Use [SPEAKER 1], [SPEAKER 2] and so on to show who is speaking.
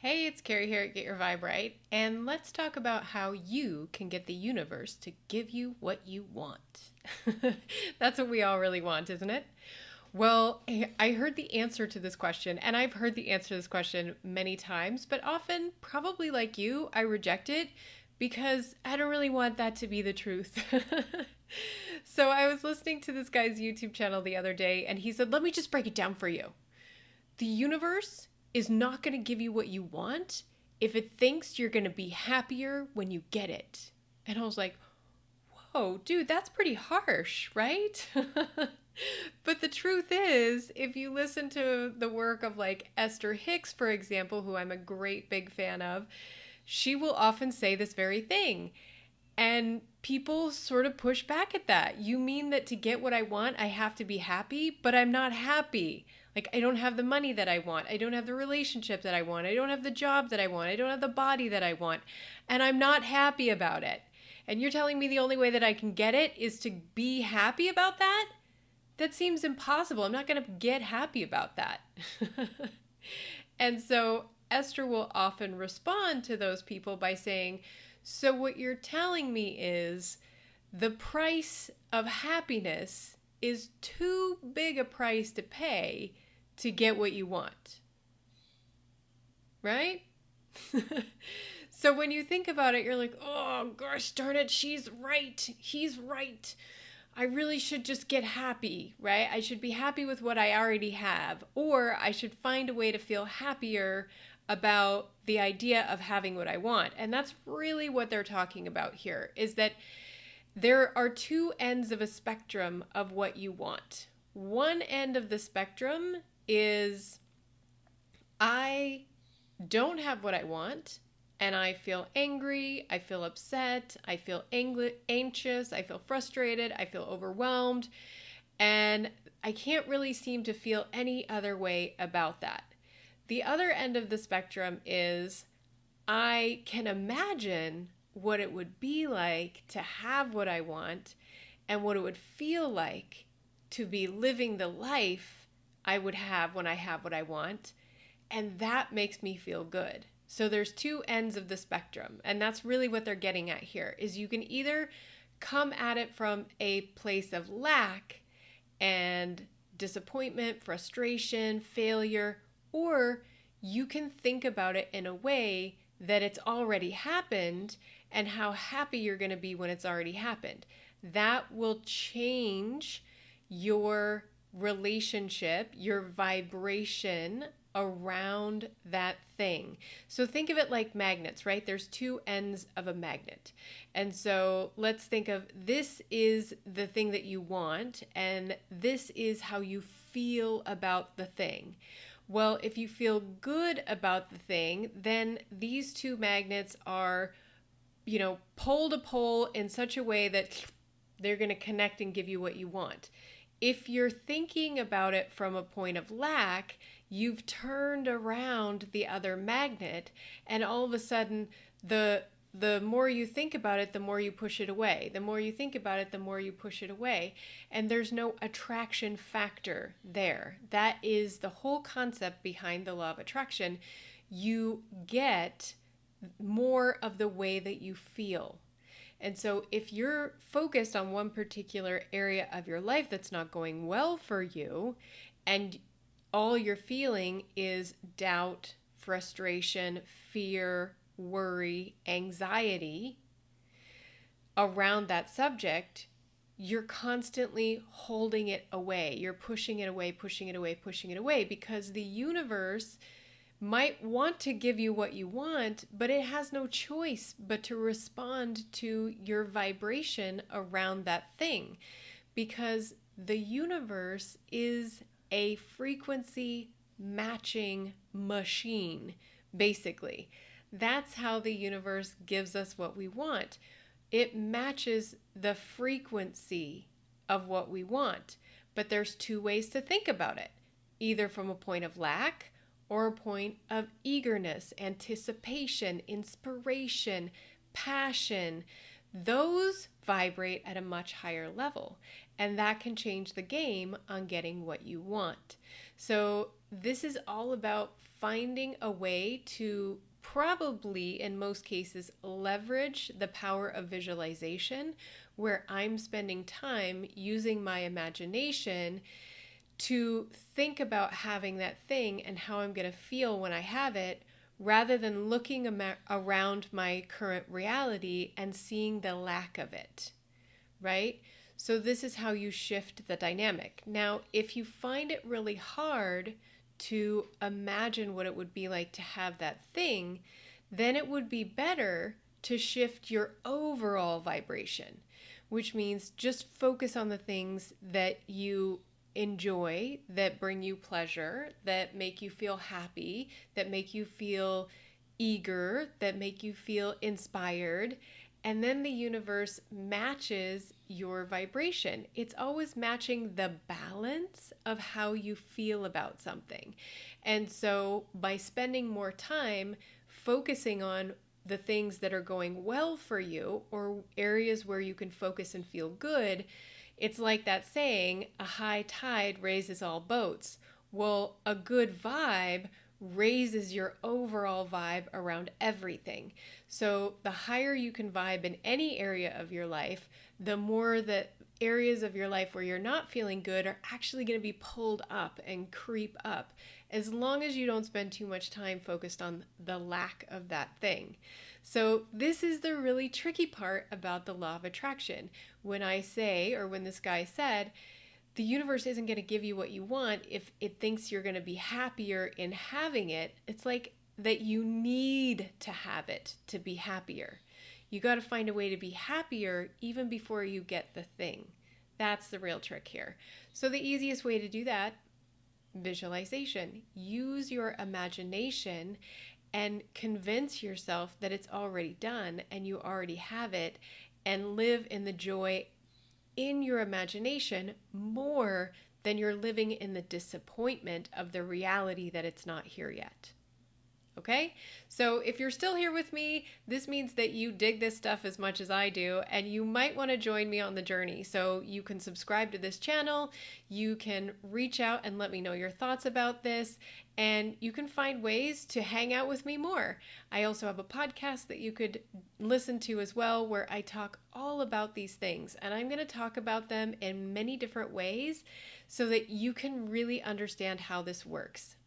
[SPEAKER 1] Hey, it's Carrie here at Get Your Vibe Right, and let's talk about how you can get the universe to give you what you want. That's what we all really want, isn't it? Well, I heard the answer to this question, and I've heard the answer to this question many times, but often, probably like you, I reject it because I don't really want that to be the truth. So I was listening to this guy's YouTube channel the other day, and he said, "Let me just break it down for you. The universe is not going to give you what you want if it thinks you're going to be happier when you get it." And I was like, whoa, dude, that's pretty harsh, right? But the truth is, if you listen to the work of like Esther Hicks, for example, who I'm a great big fan of, she will often say this very thing. And people sort of push back at that. You mean that to get what I want, I have to be happy, but I'm not happy. Like, I don't have the money that I want. I don't have the relationship that I want. I don't have the job that I want. I don't have the body that I want. And I'm not happy about it. And you're telling me the only way that I can get it is to be happy about that? That seems impossible. I'm not going to get happy about that. And so Esther will often respond to those people by saying, "So what you're telling me is the price of happiness is too big a price to pay to get what you want." Right? So when you think about it, you're like, "Oh, gosh darn it, she's right. He's right. I really should just get happy, right? I should be happy with what I already have, or I should find a way to feel happier about the idea of having what I want." And that's really what they're talking about here, is that there are two ends of a spectrum of what you want. One end of the spectrum is, I don't have what I want, and I feel angry, I feel upset, I feel anxious, I feel frustrated, I feel overwhelmed, and I can't really seem to feel any other way about that. The other end of the spectrum is, I can imagine what it would be like to have what I want and what it would feel like to be living the life I would have when I have what I want, and that makes me feel good. So there's two ends of the spectrum, and that's really what they're getting at here, is you can either come at it from a place of lack and disappointment, frustration, failure, or you can think about it in a way that it's already happened and how happy you're going to be when it's already happened. That will change your relationship, your vibration around that thing. So think of it like magnets, right? There's two ends of a magnet. And so let's think of, this is the thing that you want, and this is how you feel about the thing. Well, if you feel good about the thing, then these two magnets are, pole to pole in such a way that they're going to connect and give you what you want. If you're thinking about it from a point of lack, you've turned around the other magnet, and all of a sudden the more you think about it, the more you push it away. The more you think about it, the more you push it away. And there's no attraction factor there. That is the whole concept behind the law of attraction. You get more of the way that you feel. And so if you're focused on one particular area of your life that's not going well for you, and all you're feeling is doubt, frustration, fear, worry, anxiety around that subject, you're constantly holding it away. You're pushing it away, pushing it away, pushing it away, because the universe might want to give you what you want, but it has no choice but to respond to your vibration around that thing, because the universe is a frequency matching machine, basically. That's how the universe gives us what we want. It matches the frequency of what we want. But there's two ways to think about it, either from a point of lack or a point of eagerness, anticipation, inspiration, passion. Those vibrate at a much higher level, and that can change the game on getting what you want. So this is all about finding a way to probably, in most cases, leverage the power of visualization, where I'm spending time using my imagination to think about having that thing and how I'm going to feel when I have it, rather than looking around my current reality and seeing the lack of it, right? So, this is how you shift the dynamic. Now, if you find it really hard to imagine what it would be like to have that thing, then it would be better to shift your overall vibration, which means just focus on the things that you enjoy, that bring you pleasure, that make you feel happy, that make you feel eager, that make you feel inspired. And then the universe matches your vibration. It's always matching the balance of how you feel about something. And so by spending more time focusing on the things that are going well for you, or areas where you can focus and feel good, it's like that saying, a high tide raises all boats. Well, a good vibe raises your overall vibe around everything. So the higher you can vibe in any area of your life, the more that areas of your life where you're not feeling good are actually going to be pulled up and creep up, as long as you don't spend too much time focused on the lack of that thing. So this is the really tricky part about the law of attraction. When I say, or when this guy said, the universe isn't going to give you what you want if it thinks you're going to be happier in having it. It's like that you need to have it to be happier. You got to find a way to be happier even before you get the thing. That's the real trick here. So the easiest way to do that, visualization. Use your imagination and convince yourself that it's already done and you already have it, and live in the joy in your imagination more than you're living in the disappointment of the reality that it's not here yet. Okay? So if you're still here with me, this means that you dig this stuff as much as I do, and you might want to join me on the journey. So you can subscribe to this channel, you can reach out and let me know your thoughts about this, and you can find ways to hang out with me more. I also have a podcast that you could listen to as well, where I talk all about these things, and I'm going to talk about them in many different ways so that you can really understand how this works.